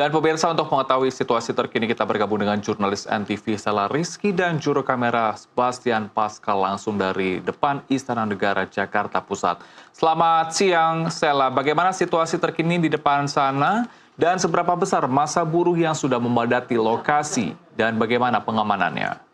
Dan pemirsa, untuk mengetahui situasi terkini kita bergabung dengan jurnalis NTV Sela Rizky dan juru kamera Sebastian Pascal langsung dari depan Istana Negara Jakarta Pusat. Selamat siang Sela, bagaimana situasi terkini di depan sana dan seberapa besar massa buruh yang sudah memadati lokasi dan bagaimana pengamanannya?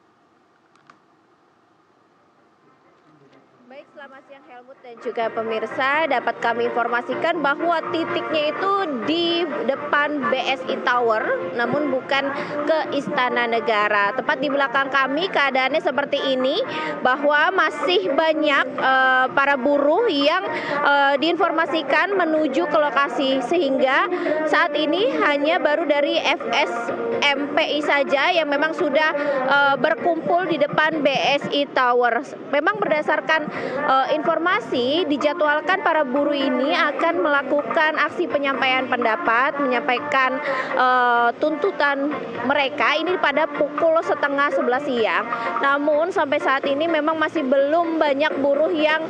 Selamat siang Helmut dan juga pemirsa, dapat kami informasikan bahwa titiknya itu di depan BSI Tower, namun bukan ke Istana Negara. Tepat di belakang kami keadaannya seperti ini, bahwa masih banyak para buruh yang diinformasikan menuju ke lokasi, sehingga saat ini hanya baru dari FSMPI saja yang memang sudah berkumpul di depan BSI Tower. Memang berdasarkan informasi, dijadwalkan para buruh ini akan melakukan aksi penyampaian pendapat, menyampaikan tuntutan mereka ini pada pukul 10:30 siang. Namun sampai saat ini memang masih belum banyak buruh yang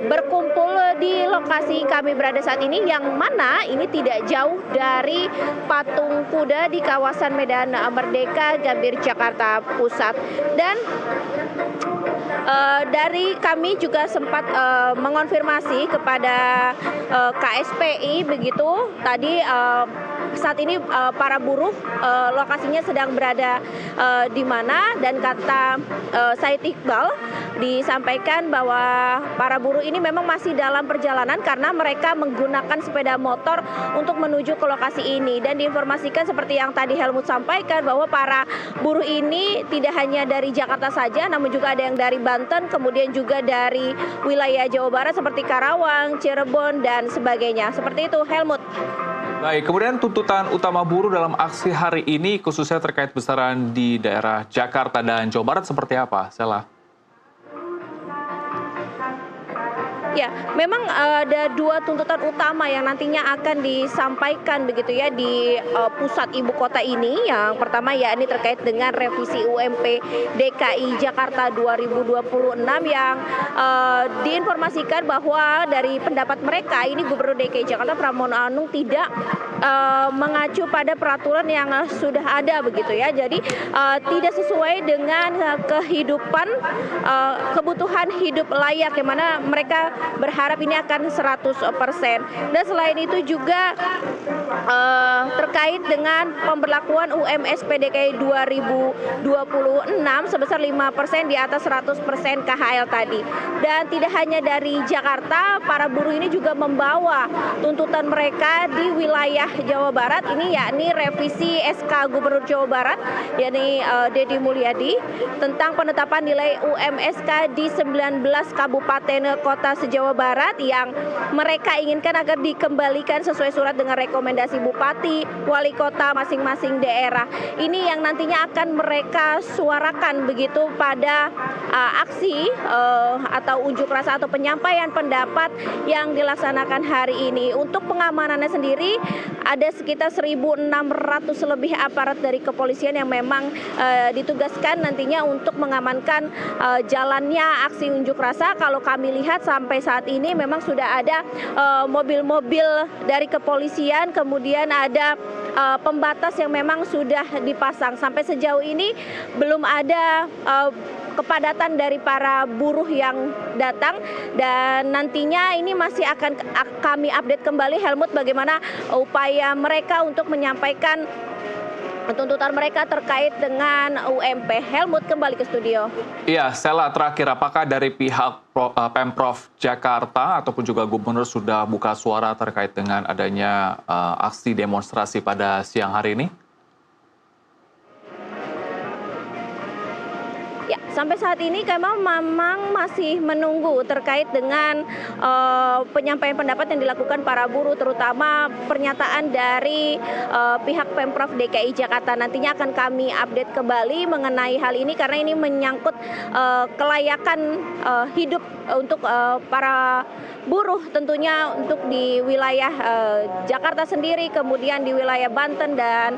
berkumpul di lokasi kami berada saat ini, yang mana ini tidak jauh dari patung kuda di kawasan Medan Merdeka, Gambir, Jakarta Pusat. Dan dari kami juga sempat mengonfirmasi kepada KSPI begitu tadi. Saat ini para buruh lokasinya sedang berada di mana, dan kata Said Iqbal disampaikan bahwa para buruh ini memang masih dalam perjalanan karena mereka menggunakan sepeda motor untuk menuju ke lokasi ini. Dan diinformasikan seperti yang tadi Helmut sampaikan, bahwa para buruh ini tidak hanya dari Jakarta saja, namun juga ada yang dari Banten, kemudian juga dari wilayah Jawa Barat seperti Karawang, Cirebon, dan sebagainya. Seperti itu, Helmut. Baik, kemudian tuntutan utama buruh dalam aksi hari ini khususnya terkait besaran di daerah Jakarta dan Jawa Barat seperti apa, Sela? Ya, memang ada dua tuntutan utama yang nantinya akan disampaikan begitu ya di pusat ibu kota ini. Yang pertama yakni terkait dengan revisi UMP DKI Jakarta 2026 yang diinformasikan bahwa dari pendapat mereka ini Gubernur DKI Jakarta Pramono Anung tidak mengacu pada peraturan yang sudah ada begitu ya. Jadi tidak sesuai dengan kehidupan kebutuhan hidup layak, yang mana mereka berharap ini akan 100%. Dan selain itu juga terkait dengan pemberlakuan UMS PDKI 2026 sebesar 5% di atas 100% KHL tadi. Dan tidak hanya dari Jakarta, para buruh ini juga membawa tuntutan mereka di wilayah Jawa Barat ini, yakni revisi SK Gubernur Jawa Barat yakni Deddy Mulyadi tentang penetapan nilai UMSK di 19 kabupaten kota Jawa Barat yang mereka inginkan agar dikembalikan sesuai surat dengan rekomendasi bupati, wali kota masing-masing daerah. Ini yang nantinya akan mereka suarakan begitu pada aksi atau unjuk rasa atau penyampaian pendapat yang dilaksanakan hari ini. Untuk pengamanannya sendiri ada sekitar 1.600 lebih aparat dari kepolisian yang memang ditugaskan nantinya untuk mengamankan jalannya aksi unjuk rasa. Kalau kami lihat sampai saat ini memang sudah ada mobil-mobil dari kepolisian, kemudian ada pembatas yang memang sudah dipasang. Sampai sejauh ini belum ada kepadatan dari para buruh yang datang, dan nantinya ini masih akan kami update kembali, Helmut, bagaimana upaya mereka untuk menyampaikan tuntutan mereka terkait dengan UMP. Helmut, kembali ke studio. Iya, Sela, terakhir, apakah dari pihak Pemprov Jakarta ataupun juga Gubernur sudah buka suara terkait dengan adanya aksi demonstrasi pada siang hari ini? Ya, sampai saat ini kami memang masih menunggu terkait dengan penyampaian pendapat yang dilakukan para buruh, terutama pernyataan dari pihak Pemprov DKI Jakarta. Nantinya akan kami update kembali mengenai hal ini karena ini menyangkut kelayakan hidup untuk para buruh, tentunya untuk di wilayah Jakarta sendiri, kemudian di wilayah Banten dan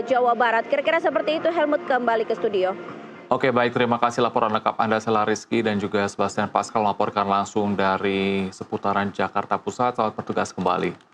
Jawa Barat. Kira-kira seperti itu, Helmut, kembali ke studio. Oke, baik, terima kasih laporan lengkap Anda, Sela Rizky dan juga Sebastian Pascal melaporkan langsung dari seputaran Jakarta Pusat. Selamat bertugas kembali.